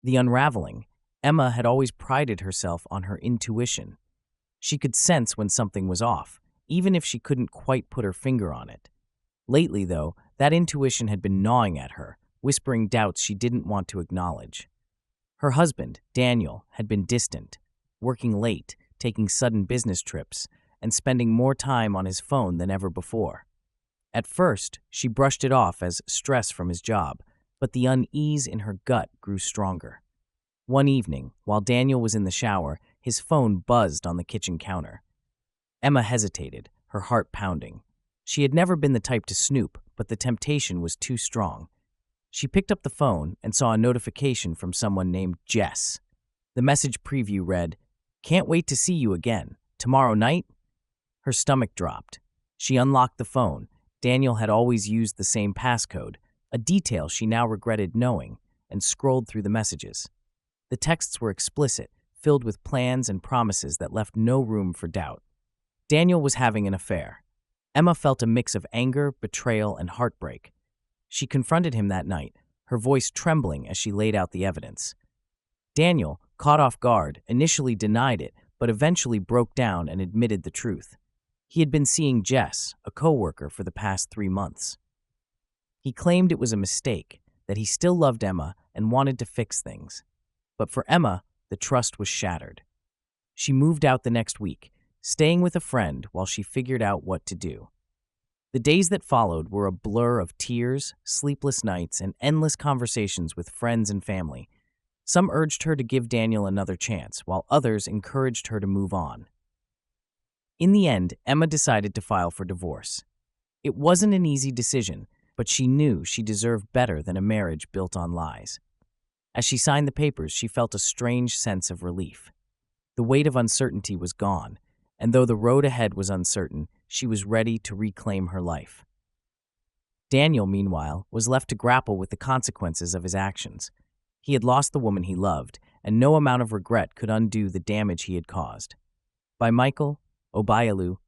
The Unraveling. Emma had always prided herself on her intuition. She could sense when something was off, even if she couldn't quite put her finger on it. Lately, though, that intuition had been gnawing at her, whispering doubts she didn't want to acknowledge. Her husband, Daniel, had been distant, working late, taking sudden business trips, and spending more time on his phone than ever before. At first, she brushed it off as stress from his job, but the unease in her gut grew stronger. One evening, while Daniel was in the shower, his phone buzzed on the kitchen counter. Emma hesitated, her heart pounding. She had never been the type to snoop, but the temptation was too strong. She picked up the phone and saw a notification from someone named Jess. The message preview read, "Can't wait to see you again. Tomorrow night?" Her stomach dropped. She unlocked the phone. Daniel had always used the same passcode, a detail she now regretted knowing, and scrolled through the messages. The texts were explicit, filled with plans and promises that left no room for doubt. Daniel was having an affair. Emma felt a mix of anger, betrayal, and heartbreak. She confronted him that night, her voice trembling as she laid out the evidence. Daniel, caught off guard, initially denied it, but eventually broke down and admitted the truth. He had been seeing Jess, a coworker, for the past 3 months. He claimed it was a mistake, that he still loved Emma and wanted to fix things. But for Emma, the trust was shattered. She moved out the next week, staying with a friend while she figured out what to do. The days that followed were a blur of tears, sleepless nights, and endless conversations with friends and family. Some urged her to give Daniel another chance, while others encouraged her to move on. In the end, Emma decided to file for divorce. It wasn't an easy decision, but she knew she deserved better than a marriage built on lies. As she signed the papers, she felt a strange sense of relief. The weight of uncertainty was gone, and though the road ahead was uncertain, she was ready to reclaim her life. Daniel, meanwhile, was left to grapple with the consequences of his actions. He had lost the woman he loved, and no amount of regret could undo the damage he had caused. By Michael Obayalu,